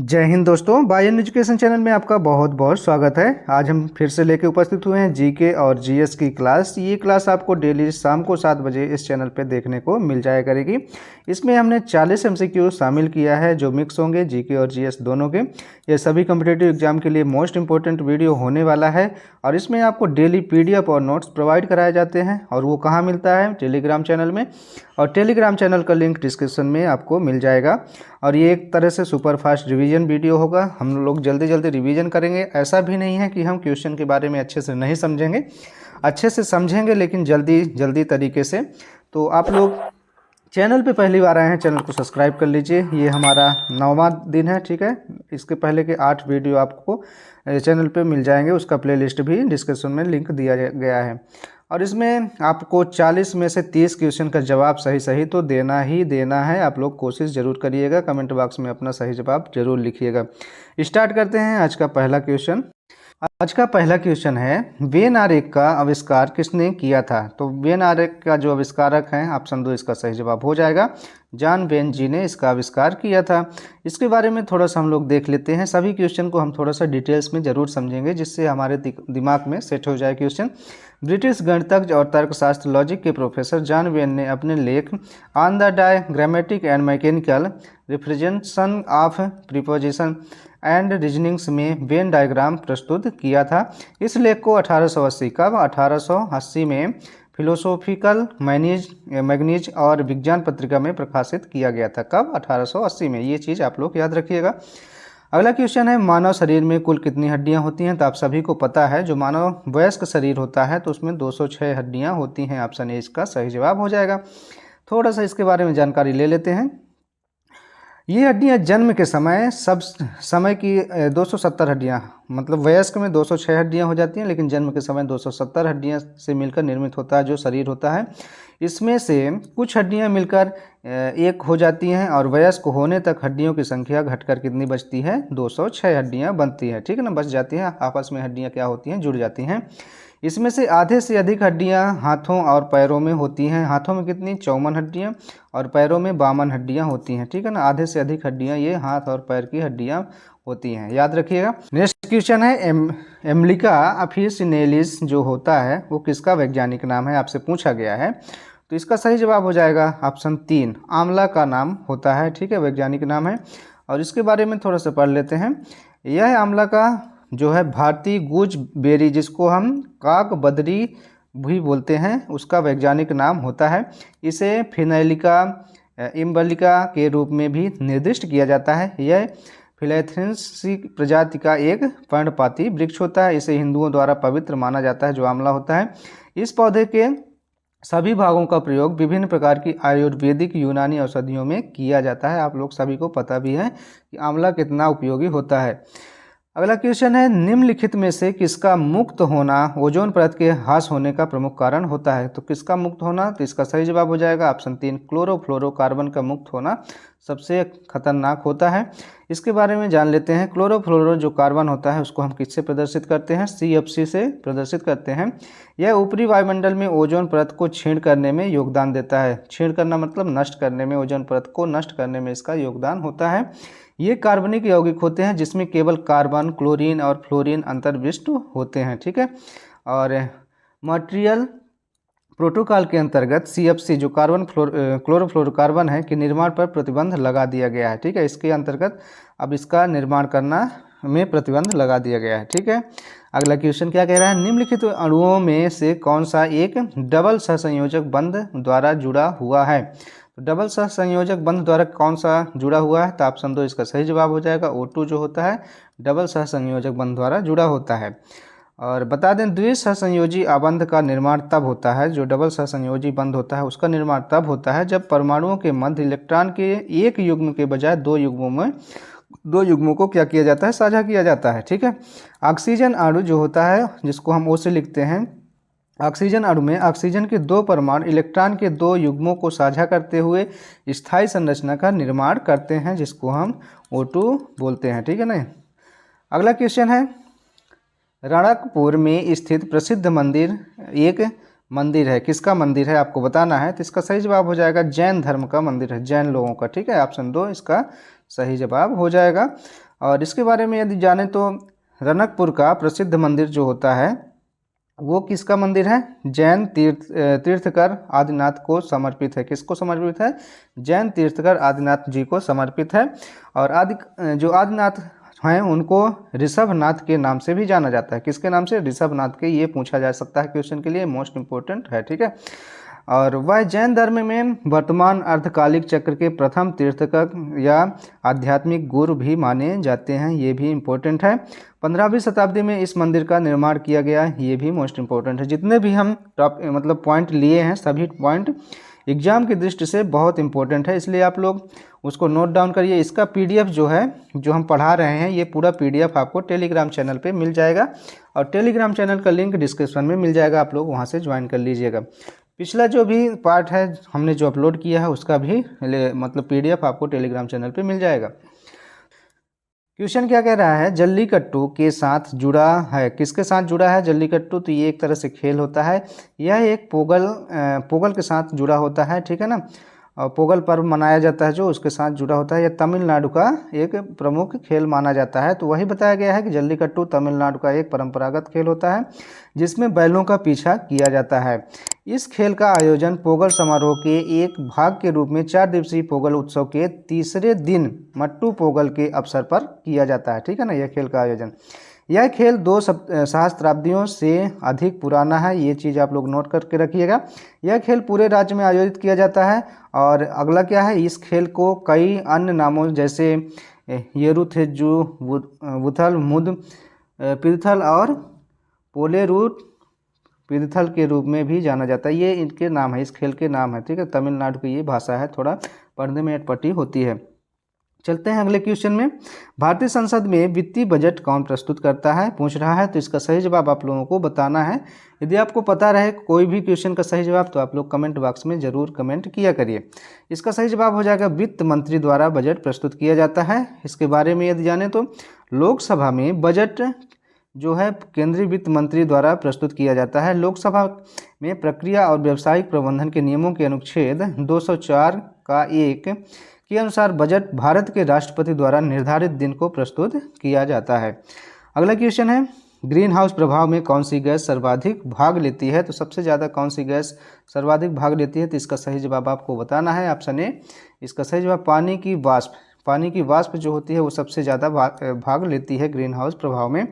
जय हिंद दोस्तों, Bayern education channel में आपका बहुत बहुत स्वागत है। आज हम फिर से लेके उपस्थित हुए हैं जीके और जीएस की क्लास। ये क्लास आपको डेली शाम को 7 बजे इस चैनल पे देखने को मिल जाया करेगी। इसमें हमने 40 एमसीक्यू शामिल किया है जो मिक्स होंगे जीके और जीएस दोनों के। ये सभी कम्पिटेटिव एग्जाम के लिए मोस्ट इंपॉर्टेंट वीडियो होने वाला है और इसमें आपको डेली पीडीएफ और नोट्स प्रोवाइड कराए जाते हैं। और वो कहाँ मिलता है? टेलीग्राम चैनल में। और टेलीग्राम चैनल का लिंक डिस्क्रिप्शन में आपको मिल जाएगा। और ये एक तरह से सुपर फास्ट रिवीजन वीडियो होगा। हम लोग जल्दी जल्दी रिवीजन करेंगे। ऐसा भी नहीं है कि हम क्वेश्चन के बारे में अच्छे से नहीं समझेंगे, अच्छे से समझेंगे लेकिन जल्दी जल्दी तरीके से। तो आप लोग चैनल पे पहली बार आए हैं, चैनल को सब्सक्राइब कर लीजिए। ये हमारा 9वां दिन है, ठीक है। इसके पहले के 8 वीडियो आपको चैनल पे मिल जाएंगे, उसका प्लेलिस्ट भी डिस्क्रिप्शन में लिंक दिया गया है। और इसमें आपको 40 में से 30 क्वेश्चन का जवाब सही तो देना ही देना है। आप लोग कोशिश ज़रूर करिएगा, कमेंट बॉक्स में अपना सही जवाब जरूर लिखिएगा। स्टार्ट करते हैं आज का पहला क्वेश्चन। आज का पहला क्वेश्चन है, वेन आरेख का आविष्कार किसने किया था? तो वेन आरेख का जो आविष्कारक हैं, ऑप्शन 2 इसका सही जवाब हो जाएगा। जॉन वेन जी ने इसका आविष्कार किया था। इसके बारे में थोड़ा सा हम लोग देख लेते हैं। सभी क्वेश्चन को हम थोड़ा सा डिटेल्स में ज़रूर समझेंगे जिससे हमारे दिमाग में सेट हो जाए क्वेश्चन। ब्रिटिश गणितज्ञ और तर्कशास्त्र लॉजिक के प्रोफेसर जॉन वेन ने अपने लेख on the diagrammatic and mechanical representation of preposition and reasonings में वेन डायग्राम प्रस्तुत किया था। इस लेख को 1880 में फिलोसोफिकल मैगनीज और विज्ञान पत्रिका में प्रकाशित किया गया था। कब? 1880 में। ये चीज़ आप लोग याद रखिएगा। अगला क्वेश्चन है, मानव शरीर में कुल कितनी हड्डियां होती हैं? तो आप सभी को पता है, जो मानव वयस्क शरीर होता है तो उसमें 206 हड्डियां होती हैं। ऑप्शन ए इसका सही जवाब हो जाएगा। थोड़ा सा इसके बारे में जानकारी ले लेते हैं। ये हड्डियां जन्म के समय समय की 270 हड्डियां, मतलब वयस्क में 206 हड्डियां हो जाती हैं, लेकिन जन्म के समय 270 हड्डियां से मिलकर निर्मित होता है जो शरीर होता है। इसमें से कुछ हड्डियां मिलकर एक हो जाती हैं और वयस्क होने तक हड्डियों की संख्या घटकर कितनी बचती है? 206 हड्डियां बनती है, ठीक है ना, बच जाती हैं। आपस में हड्डियां क्या होती हैं? जुड़ जाती हैं। इसमें से आधे से अधिक हड्डियां हाथों और पैरों में होती हैं। हाथों में कितनी? 54 हड्डियां और पैरों में 52 हड्डियां होती हैं, ठीक है ना। आधे से अधिक हड्डियां ये हाथ और पैर की हड्डियां होती हैं, याद रखिएगा। नेक्स्ट क्वेश्चन है, एम्लिका ऑफिसिनेलिस जो होता है वो किसका वैज्ञानिक नाम है? आपसे पूछा गया है। तो इसका सही जवाब हो जाएगा ऑप्शन 3, आंवला का नाम होता है, ठीक है, वैज्ञानिक नाम है। और इसके बारे में थोड़ा सा पढ़ लेते हैं। यह आंवला का जो है भारतीय गूजबेरी, जिसको हम काक बदरी भी बोलते हैं, उसका वैज्ञानिक नाम होता है। इसे फिनैलिका इम्बलिका के रूप में भी निर्दिष्ट किया जाता है। यह फिलैथेंसी प्रजाति का एक पर्णपाती वृक्ष होता है। इसे हिंदुओं द्वारा पवित्र माना जाता है, जो आंवला होता है। इस पौधे के सभी भागों का प्रयोग विभिन्न प्रकार की आयुर्वेदिक यूनानी औषधियों में किया जाता है। आप लोग सभी को पता भी है कि आंवला कितना उपयोगी होता है। अगला क्वेश्चन है, निम्नलिखित में से किसका मुक्त होना ओजोन परत के ह्रास होने का प्रमुख कारण होता है? तो किसका मुक्त होना? तो इसका सही जवाब हो जाएगा ऑप्शन 3, क्लोरोफ्लोरोकार्बन का मुक्त होना सबसे खतरनाक होता है। इसके बारे में जान लेते हैं। क्लोरोफ्लोरो जो कार्बन होता है उसको हम किससे प्रदर्शित करते हैं? CFC से प्रदर्शित करते हैं। यह ऊपरी वायुमंडल में ओजोन परत को क्षीण करने में योगदान देता है। क्षीण करना मतलब नष्ट करने में, ओजोन परत को नष्ट करने में इसका योगदान होता है। ये कार्बनिक यौगिक होते हैं जिसमें केवल कार्बन, क्लोरीन और फ्लोरीन अंतर्विष्ट होते हैं, ठीक है। और मॉन्ट्रियल प्रोटोकॉल के अंतर्गत CFC जो क्लोरोफ्लोरोकार्बन है के निर्माण पर प्रतिबंध लगा दिया गया है, ठीक है। इसके अंतर्गत अब इसका निर्माण करना में प्रतिबंध लगा दिया गया है, ठीक है। अगला क्वेश्चन क्या कह रहा है, निम्नलिखित अणुओं में से कौन सा एक डबल सहसंयोजक बंध द्वारा जुड़ा हुआ है? तो डबल सहसंयोजक बंध द्वारा कौन सा जुड़ा हुआ है? तो ऑप्शन 2 इसका सही जवाब हो जाएगा। O2 जो होता है डबल सहसंयोजक बंध द्वारा जुड़ा होता है। और बता दें, द्विसहसंयोजी आबंध का निर्माण तब होता है, जो डबल सहसंयोजी बंध होता है उसका निर्माण तब होता है जब परमाणुओं के मध्य इलेक्ट्रॉन के एक युग्म के बजाय दो युग्मों को क्या किया जाता है? साझा किया जाता है, ठीक है। ऑक्सीजन अणु जो होता है, जिसको हम O से लिखते हैं, ऑक्सीजन अणु में ऑक्सीजन के 2 परमाणु इलेक्ट्रॉन के 2 युग्मों को साझा करते हुए स्थायी संरचना का निर्माण करते हैं, जिसको हम O2 बोलते हैं, ठीक है ना। अगला क्वेश्चन है, रणकपुर में स्थित प्रसिद्ध मंदिर एक मंदिर है, किसका मंदिर है आपको बताना है। तो इसका सही जवाब हो जाएगा जैन धर्म का मंदिर है, जैन लोगों का, ठीक है। ऑप्शन 2 इसका सही जवाब हो जाएगा। और इसके बारे में यदि जाने तो रनकपुर का प्रसिद्ध मंदिर जो होता है वो किसका मंदिर है? जैन तीर्थकर आदिनाथ को समर्पित है। किसको समर्पित है? जैन तीर्थकर आदिनाथ जी को समर्पित है। और जो आदिनाथ हैं उनको ऋषभनाथ के नाम से भी जाना जाता है। किसके नाम से? ऋषभनाथ के। ये पूछा जा सकता है क्वेश्चन के लिए, मोस्ट इंपोर्टेंट है, ठीक है। और वह जैन धर्म में वर्तमान अर्धकालिक चक्र के प्रथम तीर्थकर या आध्यात्मिक गुरु भी माने जाते हैं। ये भी इम्पोर्टेंट है। 15वीं शताब्दी में इस मंदिर का निर्माण किया गया, ये भी मोस्ट इम्पोर्टेंट है। जितने भी हम मतलब पॉइंट लिए हैं सभी पॉइंट एग्जाम की दृष्टि से बहुत इंपॉर्टेंट है, इसलिए आप लोग उसको नोट डाउन करिए। इसका पीडीएफ जो है, जो हम पढ़ा रहे हैं, ये पूरा पीडीएफ आपको टेलीग्राम चैनल पे मिल जाएगा और टेलीग्राम चैनल का लिंक डिस्क्रिप्शन में मिल जाएगा, आप लोग वहाँ से ज्वाइन कर लीजिएगा। पिछला जो भी पार्ट है हमने जो अपलोड किया है उसका भी मतलब पीडीएफ आपको टेलीग्राम चैनल पे मिल जाएगा। क्वेश्चन क्या कह रहा है? जल्लीकट्टू के साथ जुड़ा है। किसके साथ जुड़ा है जल्लीकट्टू? तो ये एक तरह से खेल होता है। यह एक पोगल के साथ जुड़ा होता है, ठीक है ना। और पोगल पर्व मनाया जाता है जो उसके साथ जुड़ा होता है। यह तमिलनाडु का एक प्रमुख खेल माना जाता है। तो वही बताया गया है कि जल्लीकट्टू तमिलनाडु का एक परंपरागत खेल होता है जिसमें बैलों का पीछा किया जाता है। इस खेल का आयोजन पोगल समारोह के एक भाग के रूप में 4 दिवसीय पोगल उत्सव के तीसरे दिन मट्टू पोगल के अवसर पर किया जाता है, ठीक है ना। यह खेल का आयोजन, यह खेल 2 सहस्त्राब्दियों से अधिक पुराना है। ये चीज़ आप लोग नोट करके रखिएगा। यह खेल पूरे राज्य में आयोजित किया जाता है। और अगला क्या है? इस खेल को कई अन्य नामों जैसे येरुथेजू, वुथल मुद पिरथल और पोलेरूट पिरथल के रूप में भी जाना जाता है। ये इनके नाम है, इस खेल के नाम है, ठीक है। तमिलनाडु की ये भाषा है, थोड़ा पढ़ने में अटपटी होती है। चलते हैं अगले क्वेश्चन में। भारतीय संसद में वित्तीय बजट कौन प्रस्तुत करता है? पूछ रहा है, तो इसका सही जवाब आप लोगों को बताना है। यदि आपको पता रहे कोई भी क्वेश्चन का सही जवाब तो आप लोग कमेंट बॉक्स में ज़रूर कमेंट किया करिए। इसका सही जवाब हो जाएगा वित्त मंत्री द्वारा बजट प्रस्तुत किया जाता है। इसके बारे में यदि जाने तो लोकसभा में बजट जो है केंद्रीय वित्त मंत्री द्वारा प्रस्तुत किया जाता है। लोकसभा में प्रक्रिया और व्यावसायिक प्रबंधन के नियमों के अनुच्छेद 204 का 1 के अनुसार बजट भारत के राष्ट्रपति द्वारा निर्धारित दिन को प्रस्तुत किया जाता है। अगला क्वेश्चन है, ग्रीन हाउस प्रभाव में कौन सी गैस सर्वाधिक भाग लेती है? तो सबसे ज़्यादा कौन सी गैस सर्वाधिक भाग लेती है? तो इसका सही जवाब आपको बताना है। ऑप्शन ए, इसका सही जवाब पानी की वाष्प। पानी की वाष्प जो होती है वो सबसे ज़्यादा भाग लेती है ग्रीन हाउस प्रभाव में।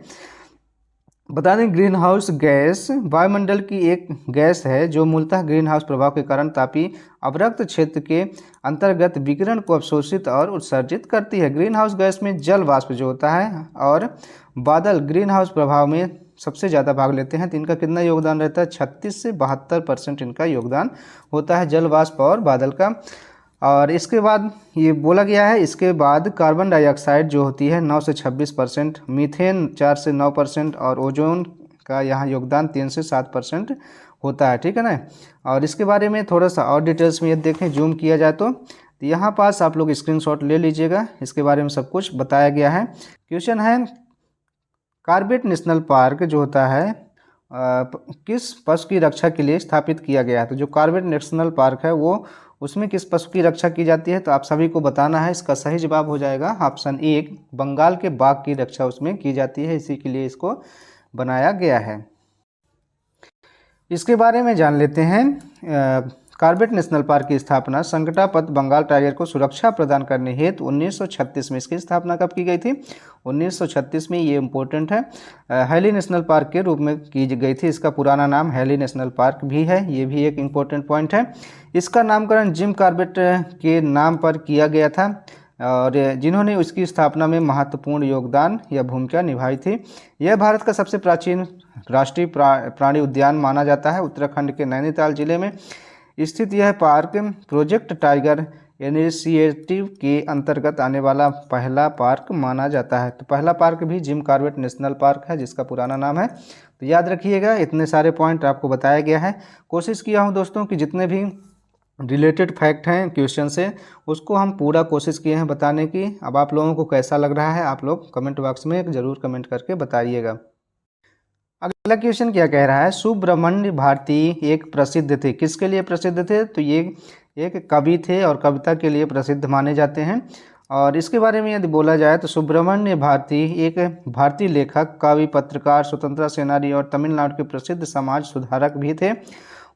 बता दें, ग्रीन हाउस गैस वायुमंडल की एक गैस है जो मूलतः ग्रीन हाउस प्रभाव के कारण तापीय अवरक्त क्षेत्र के अंतर्गत विकिरण को अवशोषित और उत्सर्जित करती है। ग्रीन हाउस गैस में जल वाष्प जो होता है और बादल ग्रीन हाउस प्रभाव में सबसे ज़्यादा भाग लेते हैं। तो इनका कितना योगदान रहता है? 36 से 72% इनका योगदान होता है जल वाष्प और बादल का। और इसके बाद ये बोला गया है, इसके बाद कार्बन डाइऑक्साइड जो होती है 9 से 26%, मीथेन 4 से 9% और ओजोन का यहाँ योगदान 3 से 7% होता है, ठीक है ना। और इसके बारे में थोड़ा सा और डिटेल्स में ये देखें, जूम किया जाए तो यहाँ पास आप लोग स्क्रीनशॉट ले लीजिएगा। इसके बारे में सब कुछ बताया गया है। क्वेश्चन है, कॉर्बेट नेशनल पार्क जो होता है किस पशु की रक्षा के लिए स्थापित किया गया है? तो जो कॉर्बेट नेशनल पार्क है वो उसमें किस पशु की रक्षा की जाती है? तो आप सभी को बताना है। इसका सही जवाब हो जाएगा ऑप्शन ए, बंगाल के बाघ की रक्षा उसमें की जाती है, इसी के लिए इसको बनाया गया है। इसके बारे में जान लेते हैं। कॉर्बेट नेशनल पार्क की स्थापना संकटापद बंगाल टाइगर को सुरक्षा प्रदान करने हेतु 1936 में इसकी स्थापना कब की गई थी? 1936 में। ये इम्पोर्टेंट है। हैली नेशनल पार्क के रूप में की गई थी। इसका पुराना नाम हैली नेशनल पार्क भी है, ये भी एक इम्पोर्टेंट पॉइंट है। इसका नामकरण जिम कॉर्बेट के नाम पर किया गया था और जिन्होंने उसकी स्थापना में महत्वपूर्ण योगदान या भूमिका निभाई थी। यह भारत का सबसे प्राचीन राष्ट्रीय प्राणी उद्यान माना जाता है। उत्तराखंड के नैनीताल जिले में स्थित यह पार्क प्रोजेक्ट टाइगर इनिशिएटिव के अंतर्गत आने वाला पहला पार्क माना जाता है। तो पहला पार्क भी जिम कॉर्बेट नेशनल पार्क है, जिसका पुराना नाम है। तो याद रखिएगा, इतने सारे पॉइंट आपको बताया गया है। कोशिश किया हूँ दोस्तों कि जितने भी रिलेटेड फैक्ट हैं क्वेश्चन से उसको हम पूरा कोशिश किए हैं बताने की। अब आप लोगों को कैसा लग रहा है आप लोग कमेंट बॉक्स में ज़रूर कमेंट करके बताइएगा। अगला क्वेश्चन क्या कह रहा है, सुब्रमण्य भारती एक प्रसिद्ध थे। किसके लिए प्रसिद्ध थे? तो ये एक कवि थे और कविता के लिए प्रसिद्ध माने जाते हैं। और इसके बारे में यदि बोला जाए तो सुब्रमण्य भारती एक भारतीय लेखक, कवि, पत्रकार, स्वतंत्रता सेनानी और तमिलनाडु के प्रसिद्ध समाज सुधारक भी थे।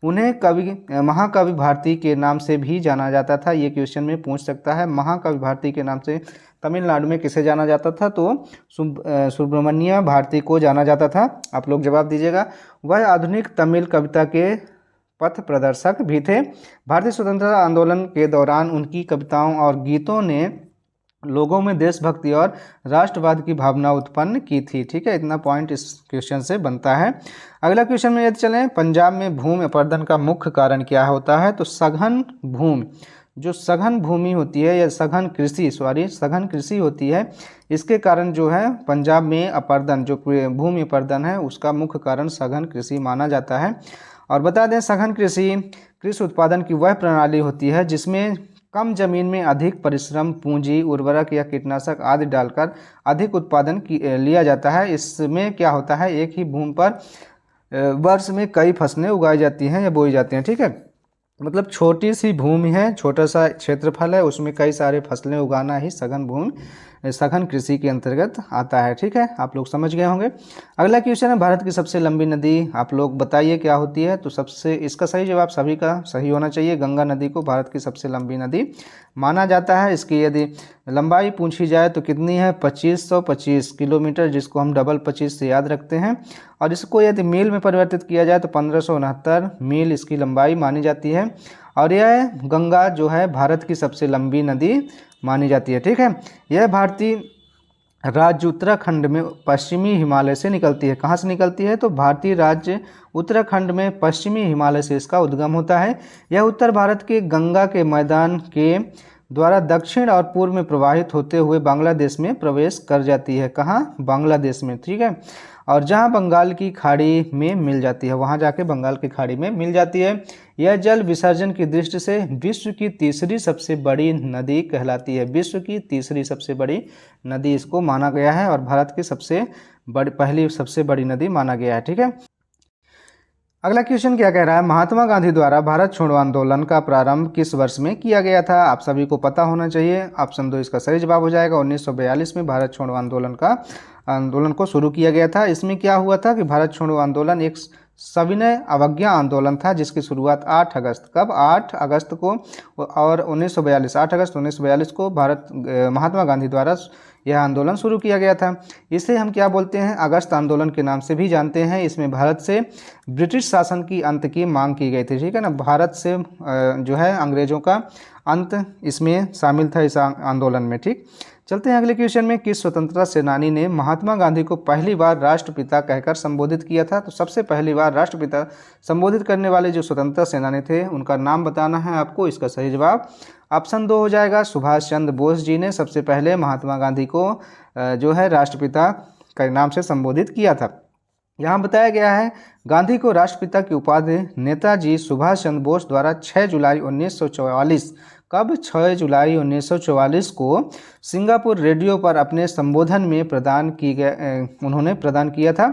उन्हें महाकवि भारती के नाम से भी जाना जाता था। ये क्वेश्चन में पूछ सकता है, महाकवि भारती के नाम से तमिलनाडु में किसे जाना जाता था? तो सुब्रमण्य भारती को जाना जाता था। आप लोग जवाब दीजिएगा। वह आधुनिक तमिल कविता के पथ प्रदर्शक भी थे। भारतीय स्वतंत्रता आंदोलन के दौरान उनकी कविताओं और गीतों ने लोगों में देशभक्ति और राष्ट्रवाद की भावना उत्पन्न की थी। ठीक है, इतना पॉइंट इस क्वेश्चन से बनता है। अगला क्वेश्चन में यदि चलें, पंजाब में भूमि अपरदन का मुख्य कारण क्या होता है? तो सघन भूमि, जो सघन भूमि होती है या सघन कृषि होती है, इसके कारण जो है पंजाब में अपरदन, जो भूमि अपरदन है, उसका मुख्य कारण सघन कृषि माना जाता है। और बता दें, सघन कृषि उत्पादन की वह प्रणाली होती है जिसमें कम जमीन में अधिक परिश्रम, पूंजी, उर्वरक या कीटनाशक आदि डालकर अधिक उत्पादन लिया जाता है। इसमें क्या होता है, एक ही भूमि पर वर्ष में कई फसलें उगाई जाती हैं या बोई जाती हैं। ठीक है, मतलब छोटी सी भूमि है, छोटा सा क्षेत्रफल है, उसमें कई सारे फसलें उगाना ही सघन कृषि के अंतर्गत आता है। ठीक है, आप लोग समझ गए होंगे। अगला क्वेश्चन है, भारत की सबसे लंबी नदी आप लोग बताइए क्या होती है? तो इसका सही जवाब सभी का सही होना चाहिए। गंगा नदी को भारत की सबसे लंबी नदी माना जाता है। इसकी यदि लंबाई पूछी जाए तो कितनी है? 2525 किलोमीटर, जिसको हम डबल 25 से याद रखते हैं। और इसको यदि मील में परिवर्तित किया जाए तो 1569 मील इसकी लंबाई मानी जाती है। और यह गंगा जो है भारत की सबसे लंबी नदी मानी जाती है। ठीक है, यह भारतीय राज्य उत्तराखंड में पश्चिमी हिमालय से निकलती है। कहाँ से निकलती है? तो भारतीय राज्य उत्तराखंड में पश्चिमी हिमालय से इसका उद्गम होता है। यह उत्तर भारत के गंगा के मैदान के द्वारा दक्षिण और पूर्व में प्रवाहित होते हुए बांग्लादेश में प्रवेश कर जाती है। कहाँ? बांग्लादेश में। ठीक है, और जहाँ बंगाल की खाड़ी में मिल जाती है, वहाँ जाके बंगाल की खाड़ी में मिल जाती है। यह जल विसर्जन की दृष्टि से विश्व की तीसरी सबसे बड़ी नदी कहलाती है। विश्व की तीसरी सबसे बड़ी नदी इसको माना गया है और भारत की पहली सबसे बड़ी नदी माना गया है। ठीक है, अगला क्वेश्चन क्या कह रहा है? महात्मा गांधी द्वारा भारत छोड़ो आंदोलन का प्रारंभ किस वर्ष में किया गया था? आप सभी को पता होना चाहिए। ऑप्शन 2 इसका सही जवाब हो जाएगा। 1942 में भारत छोड़ो आंदोलन को शुरू किया गया था। इसमें क्या हुआ था कि भारत छोड़ो आंदोलन एक सविनय अवज्ञा आंदोलन था, जिसकी शुरुआत 8 अगस्त कब 8 अगस्त को और 1942 8 अगस्त 1942 को महात्मा गांधी द्वारा यह आंदोलन शुरू किया गया था। इसे हम क्या बोलते हैं? अगस्त आंदोलन के नाम से भी जानते हैं। इसमें भारत से ब्रिटिश शासन की अंत की मांग की गई थी। ठीक है ना, भारत से जो है अंग्रेजों का अंत इसमें शामिल था इस आंदोलन में। ठीक, चलते हैं अगले क्वेश्चन में। किस स्वतंत्रता सेनानी ने महात्मा गांधी को पहली बार राष्ट्रपिता कहकर संबोधित किया था? तो सबसे पहली बार राष्ट्रपिता संबोधित करने वाले जो स्वतंत्रता सेनानी थे, उनका नाम बताना है आपको। इसका सही जवाब ऑप्शन 2 हो जाएगा। सुभाष चंद्र बोस जी ने सबसे पहले महात्मा गांधी को जो है राष्ट्रपिता के नाम से संबोधित किया था। यहाँ बताया गया है, गांधी को राष्ट्रपिता की उपाधि नेताजी सुभाष चंद्र बोस द्वारा 6 जुलाई 1944 कब 6 जुलाई 1944 को सिंगापुर रेडियो पर अपने संबोधन में उन्होंने प्रदान किया था।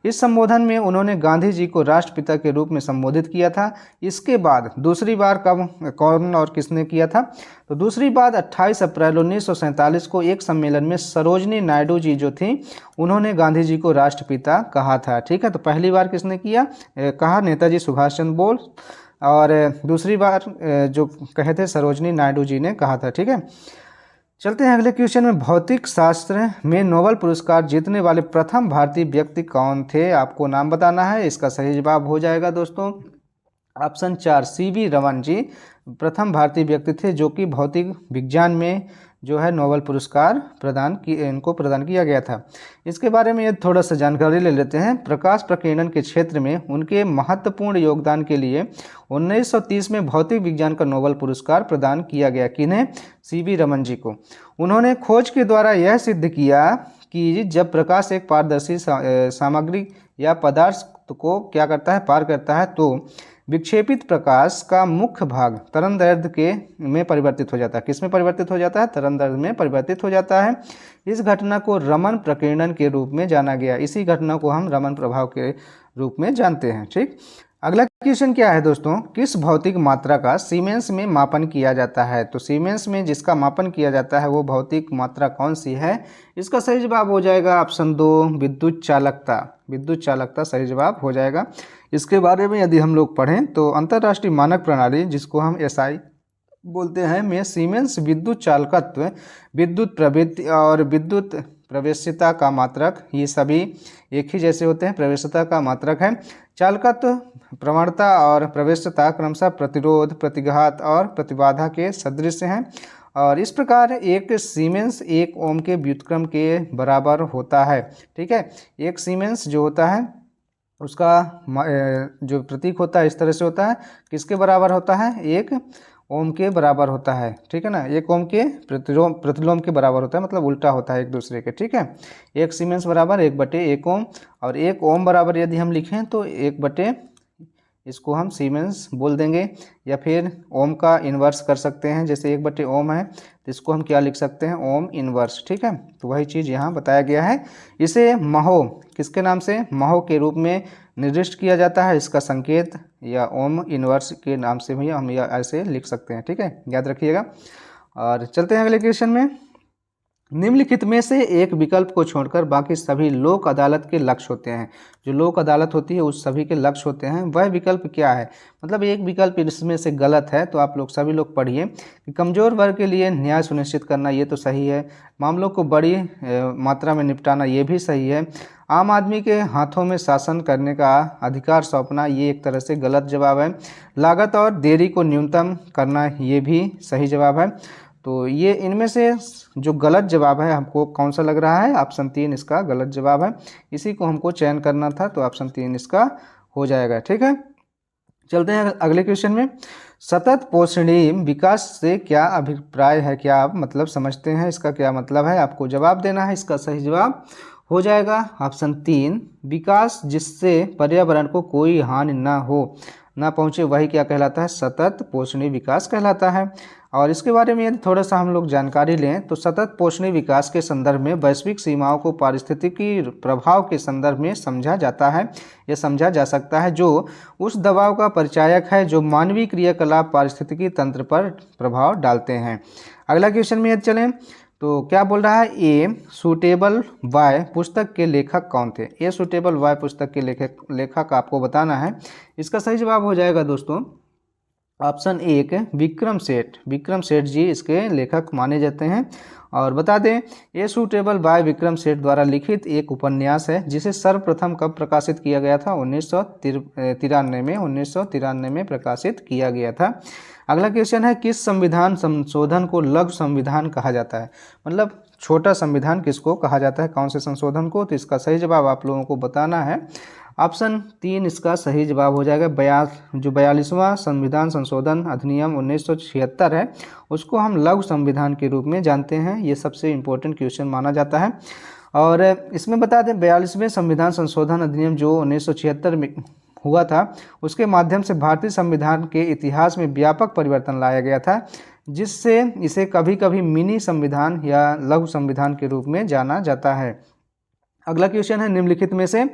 इस संबोधन में उन्होंने गांधी जी को राष्ट्रपिता के रूप में संबोधित किया था। इसके बाद दूसरी बार कब, कौन और किसने किया था? तो दूसरी बार 28 अप्रैल 1947 को एक सम्मेलन में सरोजनी नायडू जी जो थी, उन्होंने गांधी जी को राष्ट्रपिता कहा था। ठीक है, तो पहली बार किसने कहा? नेताजी सुभाष चंद्र बोस, और दूसरी बार जो कहे थे सरोजनी नायडू जी ने कहा था। ठीक है, चलते हैं अगले क्वेश्चन में। भौतिक शास्त्र में नोबेल पुरस्कार जीतने वाले प्रथम भारतीय व्यक्ति कौन थे? आपको नाम बताना है। इसका सही जवाब हो जाएगा दोस्तों ऑप्शन 4, CV रमन जी प्रथम भारतीय व्यक्ति थे जो कि भौतिक विज्ञान में जो है नोबेल पुरस्कार इनको प्रदान किया गया था। इसके बारे में थोड़ा सा जानकारी ले लेते हैं। प्रकाश प्रकीर्णन के क्षेत्र में उनके महत्वपूर्ण योगदान के लिए 1930 में भौतिक विज्ञान का नोबेल पुरस्कार प्रदान किया गया। किन्हें? CV रमन जी को। उन्होंने खोज के द्वारा यह सिद्ध किया कि जब प्रकाश एक पारदर्शी सामग्री या पदार्थ को क्या करता है? पार करता है, तो विक्षेपित प्रकाश का मुख्य भाग तरंगदैर्ध्य में परिवर्तित हो जाता है। किस में परिवर्तित हो जाता है? तरंगदैर्ध्य में परिवर्तित हो जाता है। इस घटना को रमन प्रकीर्णन के रूप में जाना गया। इसी घटना को हम रमन प्रभाव के रूप में जानते हैं। ठीक, अगला क्वेश्चन क्या है दोस्तों, किस भौतिक मात्रा का सीमेंस में मापन किया जाता है। तो सीमेंस में जिसका मापन किया जाता है वो भौतिक मात्रा कौन सी है। इसका सही जवाब हो जाएगा ऑप्शन 2 विद्युत चालकता। विद्युत चालकता सही जवाब हो जाएगा। इसके बारे में यदि हम लोग पढ़ें तो अंतर्राष्ट्रीय मानक प्रणाली जिसको हम SI बोलते हैं में सीमेंस विद्युत चालकत्व, विद्युत प्रवृत्ति और विद्युत प्रवेश्यता का मात्रक ये सभी एक ही जैसे होते हैं। प्रवेश्यता का मात्रक है। चालकत्व, प्रवणता और प्रवेश्यता क्रमशः प्रतिरोध, प्रतिघात और प्रतिबाधा के सदृश हैं और इस प्रकार एक सीमेंस 1 ओम के व्युत्क्रम के बराबर होता है। ठीक है, एक सीमेंस जो होता है उसका जो प्रतीक होता है इस तरह से होता है, किसके बराबर होता है, 1 ओम के बराबर होता है। ठीक है ना, 1 ओम के प्रतिलोम के बराबर होता है, मतलब उल्टा होता है एक दूसरे के। ठीक है, 1 सीमेंस बराबर 1/1 ओम और 1 ओम बराबर यदि हम लिखें तो 1/, इसको हम सीमेंस बोल देंगे या फिर ओम का इन्वर्स कर सकते हैं। जैसे 1/ओम है तो इसको हम क्या लिख सकते हैं, ओम इन्वर्स। ठीक है, तो वही चीज़ यहाँ बताया गया है। इसे महो किसके नाम से, महो के रूप में निर्दिष्ट किया जाता है। इसका संकेत या ओम इन्वर्स के नाम से भी हम यह ऐसे लिख सकते हैं। ठीक है, याद रखिएगा। और चलते हैं अगले क्वेश्चन में। निम्नलिखित में से एक विकल्प को छोड़कर बाकी सभी लोक अदालत के लक्ष्य होते हैं। जो लोक अदालत होती है उस सभी के लक्ष्य होते हैं, वह विकल्प क्या है। मतलब एक विकल्प इसमें से गलत है, तो आप लोग सभी लोग पढ़िए कि कमजोर वर्ग के लिए न्याय सुनिश्चित करना ये तो सही है, मामलों को बड़ी मात्रा में निपटाना ये भी सही है, आम आदमी के हाथों में शासन करने का अधिकार सौंपना ये एक तरह से गलत जवाब है, लागत और देरी को न्यूनतम करना ये भी सही जवाब है। तो ये इनमें से जो गलत जवाब है हमको कौन सा लग रहा है, ऑप्शन 3 इसका गलत जवाब है। इसी को हमको चयन करना था, तो ऑप्शन 3 इसका हो जाएगा। ठीक है, चलते हैं अगले क्वेश्चन में। सतत पोषणीय विकास से क्या अभिप्राय है, क्या आप मतलब समझते हैं, इसका क्या मतलब है, आपको जवाब देना है। इसका सही जवाब हो जाएगा ऑप्शन 3 विकास जिससे पर्यावरण को कोई हानि ना हो, ना पहुँचे, वही क्या कहलाता है, सतत पोषणीय विकास कहलाता है। और इसके बारे में यदि थोड़ा सा हम लोग जानकारी लें तो सतत पोषणीय विकास के संदर्भ में वैश्विक सीमाओं को पारिस्थितिकी प्रभाव के संदर्भ में समझा जाता है, यह समझा जा सकता है जो उस दबाव का परिचायक है जो मानवीय क्रियाकलाप पारिस्थितिकी तंत्र पर प्रभाव डालते हैं। अगला क्वेश्चन में यदि चलें तो क्या बोल रहा है, ए सूटेबल वाय पुस्तक के लेखक कौन थे। ए सूटेबल वाय पुस्तक के लेखक आपको बताना है। इसका सही जवाब हो जाएगा दोस्तों ऑप्शन 1 विक्रम सेठ। विक्रम सेठ जी इसके लेखक माने जाते हैं। और बता दें a suitable bye Vikram Seth द्वारा लिखित एक उपन्यास है जिसे सर्वप्रथम कब प्रकाशित किया गया था, 1993 में प्रकाशित किया गया था। अगला क्वेश्चन है किस संविधान संशोधन को लघु संविधान कहा जाता है। मतलब छोटा संविधान किसको कहा जाता है, कौन से संशोधन को। तो इसका सही जवाब आप लोगों को बताना है। ऑप्शन 3 इसका सही जवाब हो जाएगा। 42वां संविधान संशोधन अधिनियम 1976 है उसको हम लघु संविधान के रूप में जानते हैं। ये सबसे इम्पोर्टेंट क्वेश्चन माना जाता है। और इसमें बता दें 42वें संविधान संशोधन अधिनियम जो 1976 में हुआ था उसके माध्यम से भारतीय संविधान के इतिहास में व्यापक परिवर्तन लाया गया था, जिससे इसे कभी कभी मिनी संविधान या लघु संविधान के रूप में जाना जाता है। अगला क्वेश्चन है निम्नलिखित में से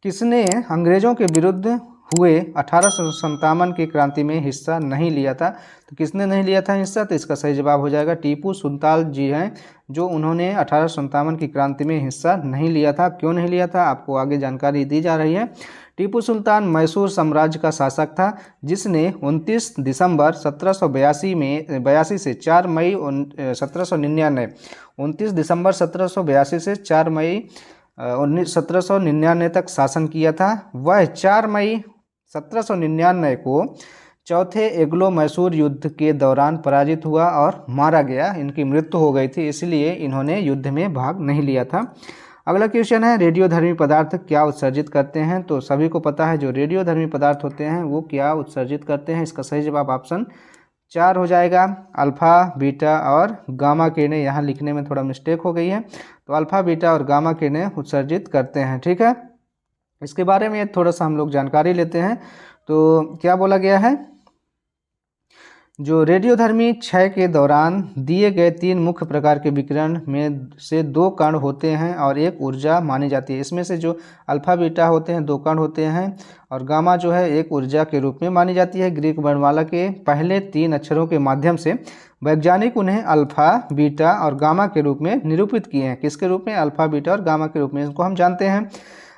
किसने अंग्रेजों के विरुद्ध हुए 1857 की क्रांति में हिस्सा नहीं लिया था। तो किसने नहीं लिया था हिस्सा, तो इसका सही जवाब हो जाएगा टीपू सुल्तान जी हैं जो उन्होंने 1857 की क्रांति में हिस्सा नहीं लिया था। क्यों नहीं लिया था आपको आगे जानकारी दी जा रही है। टीपू सुल्तान मैसूर साम्राज्य का शासक था जिसने 29 दिसंबर 1782 से 4 मई 1799 29 दिसंबर 1782 से 4 मई 1799 तक शासन किया था। वह 4 मई 1799 को चौथे एग्लो मैसूर युद्ध के दौरान पराजित हुआ और मारा गया। इनकी मृत्यु हो गई थी, इसलिए इन्होंने युद्ध में भाग नहीं लिया था। अगला क्वेश्चन है रेडियोधर्मी पदार्थ क्या उत्सर्जित करते हैं। तो सभी को पता है जो रेडियोधर्मी पदार्थ होते हैं वो क्या उत्सर्जित करते हैं। इसका सही जवाब ऑप्शन 4 हो जाएगा। अल्फा बीटा और गामा किरणें, यहाँ लिखने में थोड़ा मिस्टेक हो गई है, तो अल्फा बीटा और गामा किरणें उत्सर्जित करते हैं। ठीक है, इसके बारे में थोड़ा सा हम लोग जानकारी लेते हैं। तो क्या बोला गया है जो रेडियोधर्मी क्षय के दौरान दिए गए 3 मुख्य प्रकार के विकिरण में से 2 कण होते हैं और एक ऊर्जा मानी जाती है। इसमें से जो अल्फा बीटा होते हैं 2 कण होते हैं और गामा जो है एक ऊर्जा के रूप में मानी जाती है। ग्रीक वर्णमाला के पहले 3 अक्षरों के माध्यम से वैज्ञानिक उन्हें अल्फा बीटा और गामा के रूप में निरूपित किए हैं। किसके रूप में? अल्फा बीटा और गामा के रूप में। इसको हम जानते हैं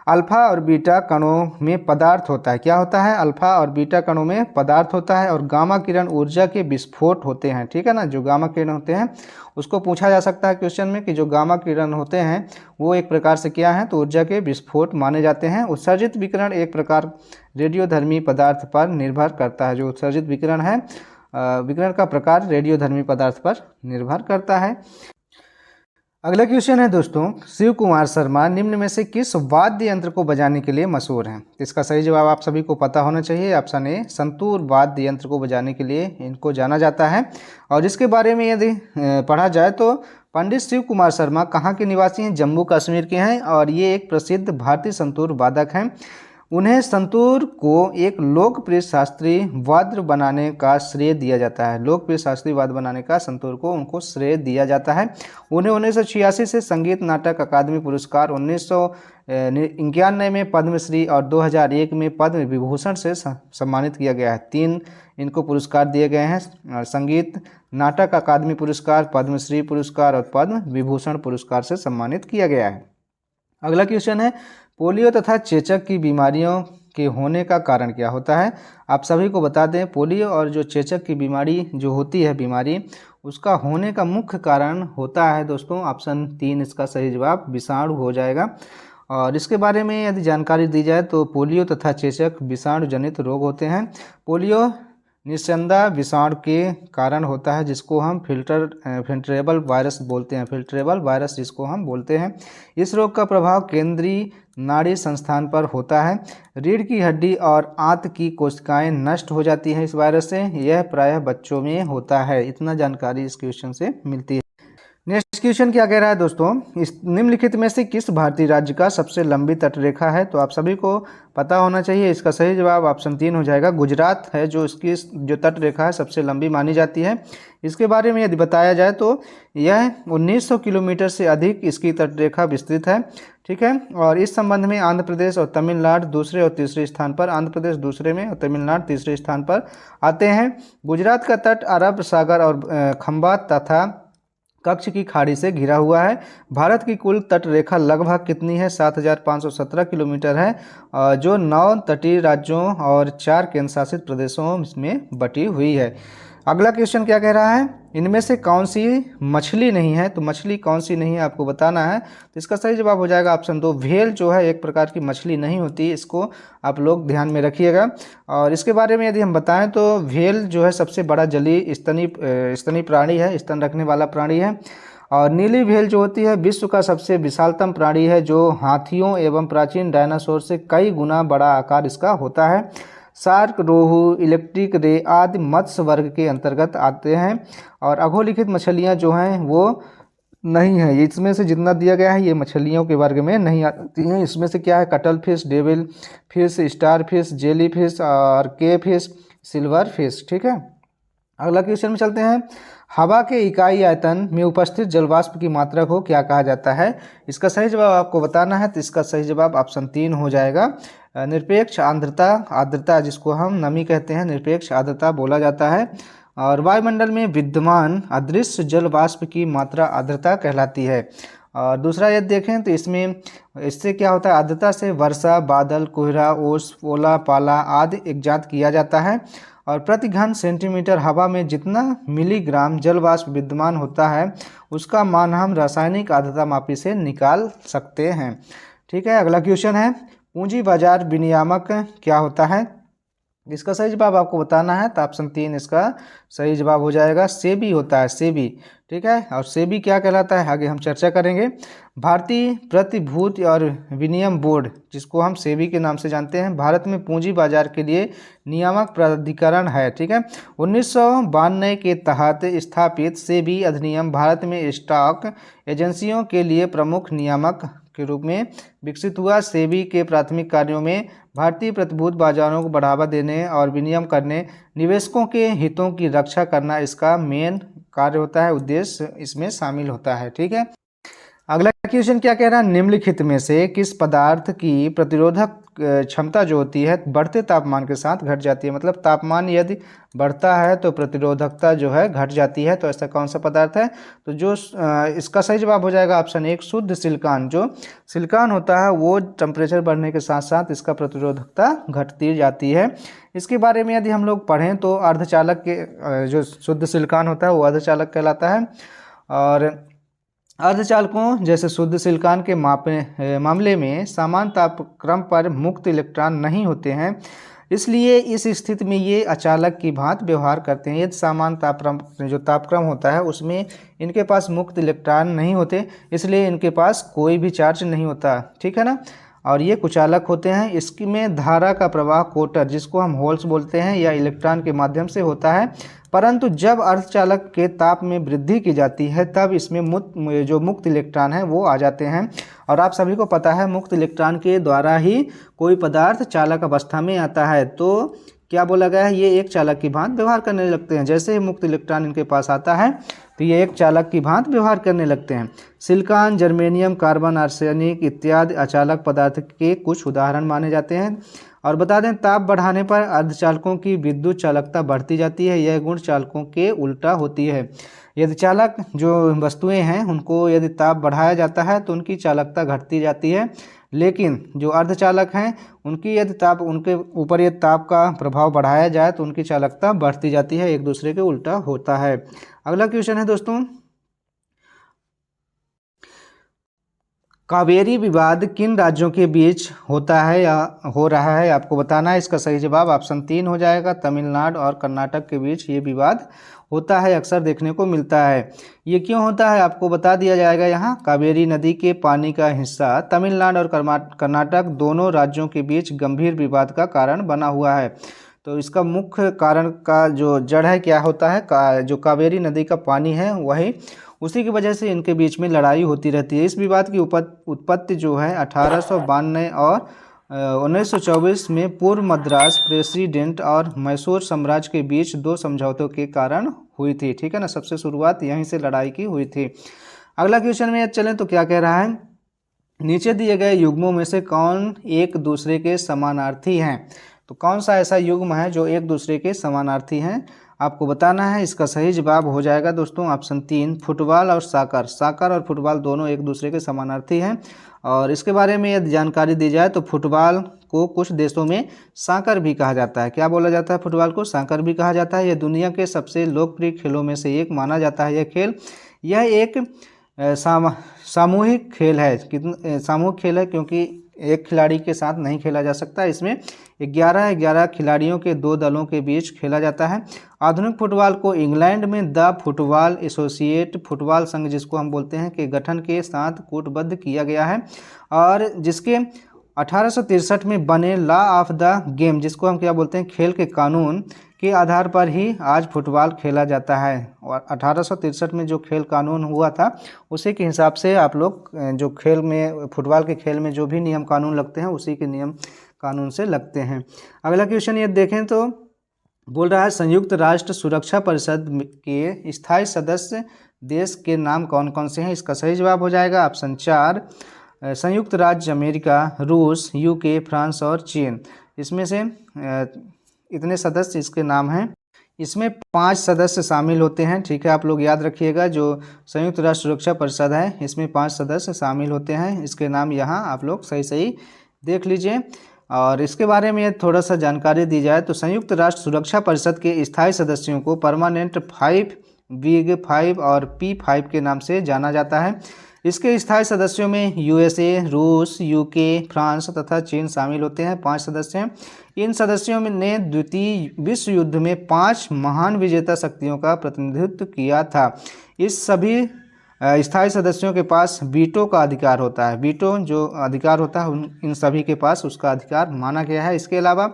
अल्फा और बीटा कणों में पदार्थ होता है। क्या होता है? अल्फा और बीटा कणों में पदार्थ होता है और गामा किरण ऊर्जा के विस्फोट होते हैं। ठीक है ना, जो गामा किरण होते हैं उसको पूछा जा सकता है क्वेश्चन में कि जो गामा किरण होते हैं वो एक प्रकार से क्या है, तो ऊर्जा के विस्फोट माने जाते हैं। उत्सर्जित विकिरण एक प्रकार रेडियोधर्मी पदार्थ पर निर्भर करता है। जो उत्सर्जित विकिरण है, विकिरण का प्रकार रेडियोधर्मी पदार्थ पर निर्भर करता है। अगला क्वेश्चन है दोस्तों, शिव कुमार शर्मा निम्न में से किस वाद्य यंत्र को बजाने के लिए मशहूर हैं? इसका सही जवाब आप सभी को पता होना चाहिए। ऑप्शन ए, संतूर वाद्य यंत्र को बजाने के लिए इनको जाना जाता है। और इसके बारे में यदि पढ़ा जाए तो पंडित शिव कुमार शर्मा कहाँ के निवासी हैं? जम्मू कश्मीर के हैं और ये एक प्रसिद्ध भारतीय संतूर वादक हैं। उन्हें संतूर को एक लोकप्रिय शास्त्रीय वाद्य बनाने का श्रेय दिया जाता है। लोकप्रिय शास्त्रीय वाद्य बनाने का संतूर को उनको श्रेय दिया जाता है। उन्हें 1986 से संगीत नाटक अकादमी पुरस्कार, 1991 में पद्मश्री और 2001 में पद्म विभूषण से सम्मानित किया गया है। 3 इनको पुरस्कार दिए गए हैं, संगीत नाटक अकादमी पुरस्कार, पद्मश्री पुरस्कार और पद्म विभूषण पुरस्कार से सम्मानित किया गया है। अगला क्वेश्चन है, पोलियो तथा चेचक की बीमारियों के होने का कारण क्या होता है? आप सभी को बता दें, पोलियो और जो चेचक की बीमारी जो होती है बीमारी, उसका होने का मुख्य कारण होता है दोस्तों, ऑप्शन 3 इसका सही जवाब विषाणु हो जाएगा। और इसके बारे में यदि जानकारी दी जाए तो पोलियो तथा चेचक विषाणु जनित रोग होते हैं। पोलियो निस्संदा विषाणु के कारण होता है जिसको हम फिल्ट्रेबल वायरस बोलते हैं। फिल्ट्रेबल वायरस जिसको हम बोलते हैं। इस रोग का प्रभाव केंद्रीय नाड़ी संस्थान पर होता है। रीढ़ की हड्डी और आंत की कोशिकाएं नष्ट हो जाती हैं इस वायरस से। यह प्रायः बच्चों में होता है। इतना जानकारी इस क्वेश्चन से मिलती है। नेक्स्ट क्वेश्चन क्या कह रहा है दोस्तों, इस निम्नलिखित में से किस भारतीय राज्य का सबसे लंबी तटरेखा है? तो आप सभी को पता होना चाहिए। इसका सही जवाब ऑप्शन 3 हो जाएगा। गुजरात है जो इसकी जो तटरेखा है सबसे लंबी मानी जाती है। इसके बारे में यदि बताया जाए तो यह 1900 किलोमीटर से अधिक इसकी तटरेखा विस्तृत है। ठीक है, और इस संबंध में आंध्र प्रदेश और तमिलनाडु दूसरे और तीसरे स्थान पर, आंध्र प्रदेश दूसरे में और तमिलनाडु तीसरे स्थान पर आते हैं। गुजरात का तट अरब सागर और खंबात तथा कच्छ की खाड़ी से घिरा हुआ है। भारत की कुल तट रेखा लगभग कितनी है? 7517 किलोमीटर है, जो 9 तटीय राज्यों और 4 केंद्र शासित प्रदेशों में बटी हुई है। अगला क्वेश्चन क्या कह रहा है, इनमें से कौन सी मछली नहीं है? तो मछली कौन सी नहीं है आपको बताना है। तो इसका सही जवाब हो जाएगा ऑप्शन 2, व्हेल जो है एक प्रकार की मछली नहीं होती। इसको आप लोग ध्यान में रखिएगा। और इसके बारे में यदि हम बताएं तो व्हेल जो है सबसे बड़ा जलीय स्तनी प्राणी है, स्तन रखने वाला प्राणी है। और नीली व्हेल जो होती है विश्व का सबसे विशालतम प्राणी है, जो हाथियों एवं प्राचीन डायनासोर से कई गुना बड़ा आकार इसका होता है। शार्क, रोहू, इलेक्ट्रिक रे आदि मत्स्य वर्ग के अंतर्गत आते हैं। और अधोलिखित मछलियां जो हैं वो नहीं है, इसमें से जितना दिया गया है ये मछलियों के वर्ग में नहीं आती हैं। इसमें से क्या है, cuttle fish, devil fish, star fish, jelly fish और के फिश, सिल्वर फिश। ठीक है, अगला क्वेश्चन में चलते हैं। हवा के इकाई आयतन में उपस्थित जलवाष्प की मात्रा को क्या कहा जाता है? इसका सही जवाब आपको बताना है। तो इसका सही जवाब ऑप्शन 3 हो जाएगा, निरपेक्ष आर्द्रता। आर्द्रता जिसको हम नमी कहते हैं, निरपेक्ष आर्द्रता बोला जाता है। और वायुमंडल में विद्यमान अदृश्य जल वाष्प की मात्रा आर्द्रता कहलाती है। और दूसरा यदि देखें तो इससे क्या होता है, आर्द्रता से वर्षा, बादल, कोहरा, ओस, ओला, पाला आदि एकजात किया जाता है। और प्रति घन सेंटीमीटर हवा में जितना मिलीग्राम जल वाष्प विद्यमान होता है उसका मान हम रासायनिक आर्द्रता मापी से निकाल सकते हैं। ठीक है, अगला क्वेश्चन है, पूंजी बाजार विनियामक क्या होता है? इसका सही जवाब आपको बताना है। तो ऑप्शन 3 इसका सही जवाब हो जाएगा, सेबी होता है, सेबी। ठीक है, और सेबी क्या कहलाता है आगे हम चर्चा करेंगे। भारतीय प्रतिभूति और विनिमय बोर्ड जिसको हम सेबी के नाम से जानते हैं, भारत में पूंजी बाजार के लिए नियामक प्राधिकरण है। ठीक है, 1992 के तहत स्थापित सेबी अधिनियम भारत में स्टॉक एजेंसियों के लिए प्रमुख नियामक के रूप में विकसित हुआ। सेबी के प्राथमिक कार्यों में भारतीय प्रतिभूति बाजारों को बढ़ावा देने और विनियमन करने, निवेशकों के हितों की रक्षा करना इसका मेन कार्य होता है, उद्देश्य इसमें शामिल होता है। ठीक है, अगला क्वेश्चन क्या कह रहा है, निम्नलिखित में से किस पदार्थ की प्रतिरोधक क्षमता जो होती है बढ़ते तापमान के साथ घट जाती है। मतलब तापमान यदि बढ़ता है तो प्रतिरोधकता जो है घट जाती है। तो ऐसा कौन सा पदार्थ है, तो जो इसका सही जवाब हो जाएगा ऑप्शन 1 शुद्ध सिलिकॉन। जो सिलिकॉन होता है वो टेम्परेचर बढ़ने के साथ साथ इसका प्रतिरोधकता घटती जाती है। इसके बारे में यदि हम लोग पढ़ें तो अर्धचालक के जो शुद्ध सिलिकॉन होता है वो अर्धचालक कहलाता है। और अर्धचालकों जैसे शुद्ध सिलिकॉन के मामले में समान तापक्रम पर मुक्त इलेक्ट्रॉन नहीं होते हैं, इसलिए इस स्थिति में ये अचालक की भांति व्यवहार करते हैं। यदि समान तापक्रम होता है उसमें इनके पास मुक्त इलेक्ट्रॉन नहीं होते, इसलिए इनके पास कोई भी चार्ज नहीं होता। ठीक है ना, और ये कुचालक होते हैं। इसमें धारा का प्रवाह कोटर जिसको हम होल्स बोलते हैं या इलेक्ट्रॉन के माध्यम से होता है, परंतु जब अर्धचालक के ताप में वृद्धि की जाती है तब इसमें जो मुक्त इलेक्ट्रॉन है वो आ जाते हैं। और आप सभी को पता है मुक्त इलेक्ट्रॉन के द्वारा ही कोई पदार्थ चालक अवस्था में आता है। तो क्या बोला गया है, ये एक चालक की भांति व्यवहार करने लगते हैं। जैसे ही मुक्त इलेक्ट्रॉन इनके पास आता है तो ये एक चालक की भांति व्यवहार करने लगते हैं। सिलिकॉन, जर्मेनियम, कार्बन, आर्सेनिक इत्यादि अचालक पदार्थ के कुछ उदाहरण माने जाते हैं। और बता दें ताप बढ़ाने पर अर्धचालकों की विद्युत चालकता बढ़ती जाती है, यह गुण चालकों के उल्टा होती है। यदि चालक जो वस्तुएं हैं उनको यदि ताप बढ़ाया जाता है तो उनकी चालकता घटती जाती है, लेकिन जो अर्धचालक हैं उनकी यदि ताप उनके ऊपर यदि ताप का प्रभाव बढ़ाया जाए तो उनकी चालकता बढ़ती जाती है, एक दूसरे के उल्टा होता है। अगला क्वेश्चन है दोस्तों, कावेरी विवाद किन राज्यों के बीच होता है या हो रहा है, आपको बताना है। इसका सही जवाब ऑप्शन 3 हो जाएगा। तमिलनाडु और कर्नाटक के बीच ये विवाद होता है, अक्सर देखने को मिलता है। ये क्यों होता है आपको बता दिया जाएगा। यहाँ कावेरी नदी के पानी का हिस्सा तमिलनाडु और कर्नाटक दोनों राज्यों के बीच गंभीर विवाद का कारण बना हुआ है। तो इसका मुख्य कारण का जो जड़ है क्या होता है, जो कावेरी नदी का पानी है वही, उसी की वजह से इनके बीच में लड़ाई होती रहती है। इस विवाद की उत्पत्ति जो है 1892 और 1924 में पूर्व मद्रास प्रेसिडेंट और मैसूर साम्राज्य के बीच 2 समझौतों के कारण हुई थी। ठीक है ना, सबसे शुरुआत यहीं से लड़ाई की हुई थी। अगला क्वेश्चन में चलें तो क्या कह रहा है, नीचे दिए गए युग्मों में से कौन एक दूसरे के समानार्थी हैं। तो कौन सा ऐसा युग्म है जो एक दूसरे के समानार्थी हैं, आपको बताना है। इसका सही जवाब हो जाएगा दोस्तों ऑप्शन 3 फुटबॉल और साकर। साकर और फुटबॉल दोनों एक दूसरे के समानार्थी हैं। और इसके बारे में यदि जानकारी दी जाए तो फुटबॉल को कुछ देशों में साकर भी कहा जाता है। क्या बोला जाता है, फुटबॉल को साकर भी कहा जाता है। यह दुनिया के सबसे लोकप्रिय खेलों में से एक माना जाता है। यह खेल यह एक सामूहिक खेल है। सामूहिक खेल है क्योंकि एक खिलाड़ी के साथ नहीं खेला जा सकता। इसमें 11 खिलाड़ियों के 2 दलों के बीच खेला जाता है। आधुनिक फुटबॉल को इंग्लैंड में द फुटबॉल एसोसिएट फुटबॉल संघ जिसको हम बोलते हैं के गठन के साथ कूटबद्ध किया गया है, और जिसके 1863 में बने लॉ ऑफ द गेम जिसको हम क्या बोलते हैं खेल के कानून के आधार पर ही आज फुटबॉल खेला जाता है। और 1863 में जो खेल कानून हुआ था उसी के हिसाब से आप लोग जो खेल में फुटबॉल के खेल में जो भी नियम कानून लगते हैं उसी के नियम कानून से लगते हैं। अगला क्वेश्चन ये देखें तो बोल रहा है संयुक्त राष्ट्र सुरक्षा परिषद के स्थायी सदस्य देश के नाम कौन कौन से हैं। इसका सही जवाब हो जाएगा ऑप्शन 4 संयुक्त राज्य अमेरिका, रूस, यूके, फ्रांस और चीन। इसमें से इतने सदस्य इसके नाम हैं। इसमें 5 सदस्य शामिल होते हैं। ठीक है, आप लोग याद रखिएगा जो संयुक्त राष्ट्र सुरक्षा परिषद है इसमें 5 सदस्य शामिल होते हैं। इसके नाम यहाँ आप लोग सही देख लीजिए। और इसके बारे में थोड़ा सा जानकारी दी जाए तो संयुक्त राष्ट्र सुरक्षा परिषद के स्थायी सदस्यों को परमानेंट 5, बिग 5 और P5 के नाम से जाना जाता है। इसके स्थायी सदस्यों में यूएसए, रूस, यूके, फ्रांस तथा चीन शामिल होते हैं। 5 सदस्य हैं। इन सदस्यों ने द्वितीय विश्व युद्ध में 5 महान विजेता शक्तियों का प्रतिनिधित्व किया था। इस सभी स्थायी सदस्यों के पास वीटो का अधिकार होता है। वीटो जो अधिकार होता है इन सभी के पास उसका अधिकार माना गया है। इसके अलावा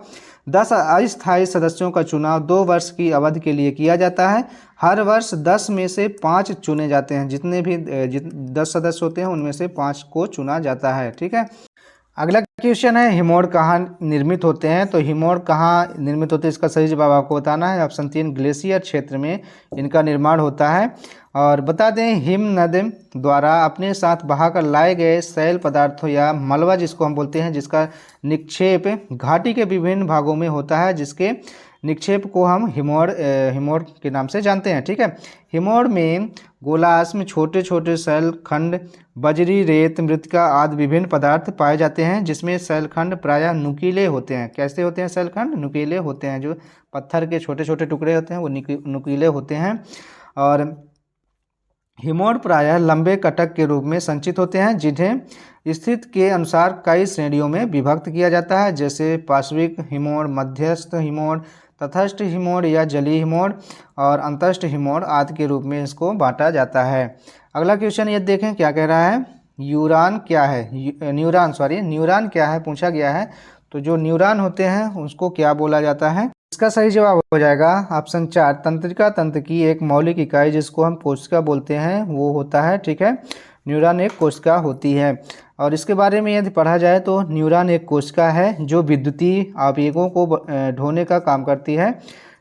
10 अस्थायी सदस्यों का चुनाव 2 वर्ष की अवधि के लिए किया जाता है। हर वर्ष 10 में से 5 चुने जाते हैं। जितने भी 10 सदस्य होते हैं उनमें से 5 को चुना जाता है। ठीक है। अगला क्वेश्चन है हिमोड़ कहाँ निर्मित होते हैं। तो हिमोड़ कहाँ निर्मित होते हैं इसका सही जवाब आपको बताना है। ऑप्शन 3 ग्लेशियर क्षेत्र में इनका निर्माण होता है। और बता दें हिमनद द्वारा अपने साथ बहाकर लाए गए सैल पदार्थों या मलबा जिसको हम बोलते हैं, जिसका निक्षेप घाटी के विभिन्न भागों में होता है, जिसके निक्षेप को हम हिमोड़ के नाम से जानते हैं। ठीक है। हिमोड़ में गोलाश में छोटे छोटे शैल खंड, बजरी, रेत, मृतिका आदि विभिन्न पदार्थ पाए जाते हैं, जिसमें शैलखंड प्रायः नुकीले होते हैं। कैसे होते हैं शैलखंड? नुकीले होते हैं। जो पत्थर के छोटे छोटे टुकड़े होते हैं वो नुकीले होते हैं। और हिमोड़ प्रायः लंबे कटक के रूप में संचित होते हैं, जिन्हें स्थिति के अनुसार कई श्रेणियों में विभक्त किया जाता है, जैसे पार्श्विक हिमोड़, मध्यस्थ हिमोड़, तटस्थ हिमोड़ या जलीय हिमोड़ और अंतस्थ हिमोड़ आदि के रूप में इसको बांटा जाता है। अगला क्वेश्चन ये देखें क्या कह रहा है। न्यूरॉन क्या है? न्यूरॉन क्या है पूछा गया है। तो जो न्यूरॉन होते हैं उसको क्या बोला जाता है? इसका सही जवाब हो जाएगा ऑप्शन 4 तंत्रिका तंत्र की एक मौलिक इकाई जिसको हम कोशिका बोलते हैं वो होता है। ठीक है। न्यूरॉन एक कोशिका होती है। और इसके बारे में यदि पढ़ा जाए तो न्यूरॉन एक कोशिका है जो विद्युतीय आवेगों को ढोने का काम करती है।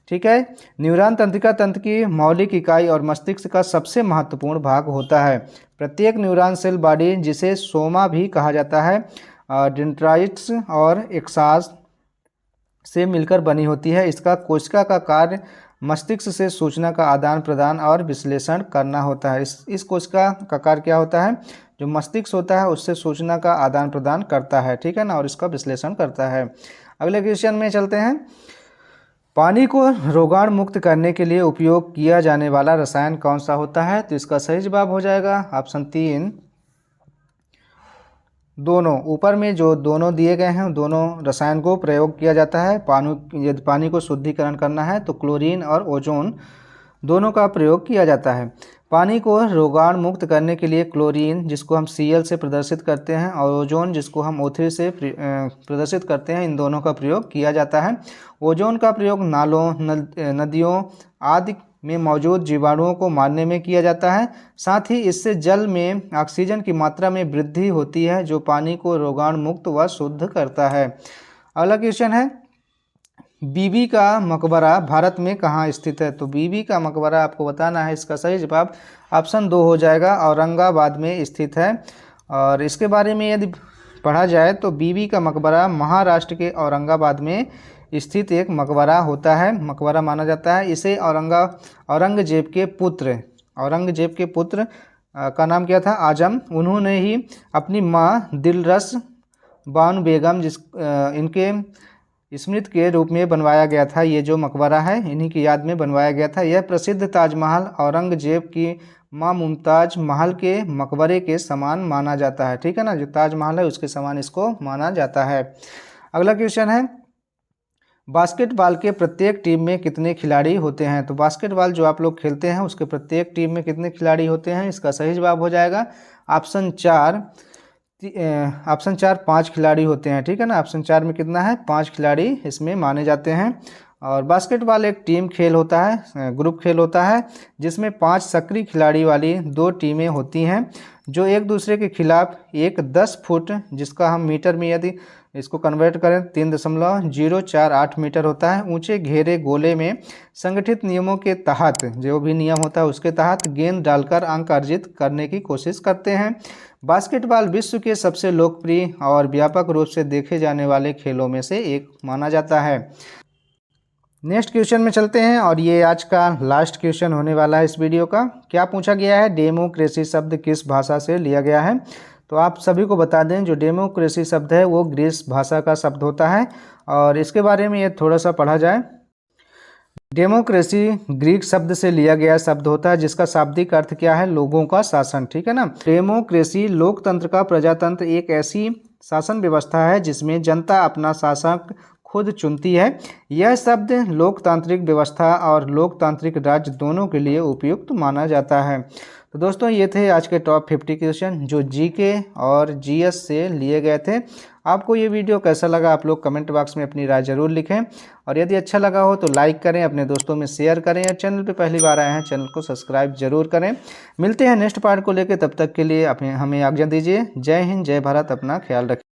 ठीक है। न्यूरॉन तंत्रिका तंत्र की मौलिक इकाई और मस्तिष्क का सबसे महत्वपूर्ण भाग होता है। प्रत्येक न्यूरॉन सेल बॉडी, जिसे सोमा भी कहा जाता है, डेंड्राइट्स और एक्सास से मिलकर बनी होती है। इसका कोशिका का कार्य मस्तिष्क से सूचना का आदान प्रदान और विश्लेषण करना होता है। इस कोशिका का कार्य क्या होता है? जो मस्तिष्क होता है उससे सूचना का आदान प्रदान करता है। ठीक है ना। और इसका विश्लेषण करता है। अगले क्वेश्चन में चलते हैं। पानी को रोगाणु मुक्त करने के लिए उपयोग किया जाने वाला रसायन कौन सा होता है? तो इसका सही जवाब हो जाएगा ऑप्शन 3 दोनों। ऊपर में जो दोनों दिए गए हैं दोनों रसायन को प्रयोग किया जाता है। यदि पानी को शुद्धिकरण करना है तो क्लोरीन और ओजोन दोनों का प्रयोग किया जाता है। पानी को रोगाणु मुक्त करने के लिए क्लोरीन, जिसको हम Cl से प्रदर्शित करते हैं, और ओजोन, जिसको हम O3 से प्रदर्शित करते हैं, इन दोनों का प्रयोग किया जाता है। ओजोन का प्रयोग नालों, नदियों आदि में मौजूद जीवाणुओं को मारने में किया जाता है। साथ ही इससे जल में ऑक्सीजन की मात्रा में वृद्धि होती है, जो पानी को रोगाणु मुक्त व शुद्ध करता है। अगला क्वेश्चन है बीबी का मकबरा भारत में कहाँ स्थित है? तो बीबी का मकबरा आपको बताना है। इसका सही जवाब ऑप्शन 2 हो जाएगा, औरंगाबाद में स्थित है। और इसके बारे में यदि पढ़ा जाए तो बीबी का मकबरा महाराष्ट्र के औरंगाबाद में स्थित एक मकबरा होता है, मकबरा माना जाता है। इसे औरंगजेब के पुत्र का नाम क्या था? आजम। उन्होंने ही अपनी माँ दिलरस बानु बेगम इनके स्मृति के रूप में बनवाया गया था। ये जो मकबरा है इन्हीं की याद में बनवाया गया था। यह प्रसिद्ध ताजमहल औरंगजेब की माँ मुमताज महल के मकबरे के समान माना जाता है। ठीक है ना। जो ताजमहल है उसके समान इसको माना जाता है। अगला क्वेश्चन है बास्केटबॉल के प्रत्येक टीम में कितने खिलाड़ी होते हैं? तो बास्केटबॉल जो आप लोग खेलते हैं उसके प्रत्येक टीम में कितने खिलाड़ी होते हैं? इसका सही जवाब हो जाएगा ऑप्शन 4 5 खिलाड़ी होते हैं। ठीक है ना। ऑप्शन 4 में कितना है? 5 खिलाड़ी इसमें माने जाते हैं। और बास्केटबॉल एक टीम खेल होता है, ग्रुप खेल होता है, जिसमें 5 सक्रिय खिलाड़ी वाली 2 टीमें होती हैं, जो एक दूसरे के खिलाफ एक 10 फुट, जिसका हम मीटर में यदि इसको कन्वर्ट करें 3.048 मीटर होता है, ऊंचे घेरे गोले में संगठित नियमों के तहत, जो भी नियम होता है उसके तहत गेंद डालकर अंक अर्जित करने की कोशिश करते हैं। बास्केटबॉल विश्व के सबसे लोकप्रिय और व्यापक रूप से देखे जाने वाले खेलों में से एक माना जाता है। नेक्स्ट क्वेश्चन में चलते हैं और ये आज का लास्ट क्वेश्चन होने वाला है इस वीडियो का। क्या पूछा गया है? डेमोक्रेसी शब्द किस भाषा से लिया गया है? तो आप सभी को बता दें जो डेमोक्रेसी शब्द है वो ग्रीस भाषा का शब्द होता है। और इसके बारे में ये थोड़ा सा पढ़ा जाए। डेमोक्रेसी ग्रीक शब्द से लिया गया शब्द होता है, जिसका शाब्दिक अर्थ क्या है? लोगों का शासन। ठीक है ना। डेमोक्रेसी लोकतंत्र का प्रजातंत्र एक ऐसी शासन व्यवस्था है जिसमें जनता अपना शासक खुद चुनती है। यह शब्द लोकतांत्रिक व्यवस्था और लोकतांत्रिक राज्य दोनों के लिए उपयुक्त माना जाता है। तो दोस्तों ये थे आज के टॉप 50 क्वेश्चन जो जीके और जीएस से लिए गए थे। आपको ये वीडियो कैसा लगा आप लोग कमेंट बॉक्स में अपनी राय ज़रूर लिखें, और यदि अच्छा लगा हो तो लाइक करें, अपने दोस्तों में शेयर करें, और चैनल पे पहली बार आए हैं चैनल को सब्सक्राइब जरूर करें। मिलते हैं नेक्स्ट पार्ट को लेकर, तब तक के लिए अपने हमें आज्ञा दीजिए। जय हिंद, जय भारत, अपना ख्याल रखें।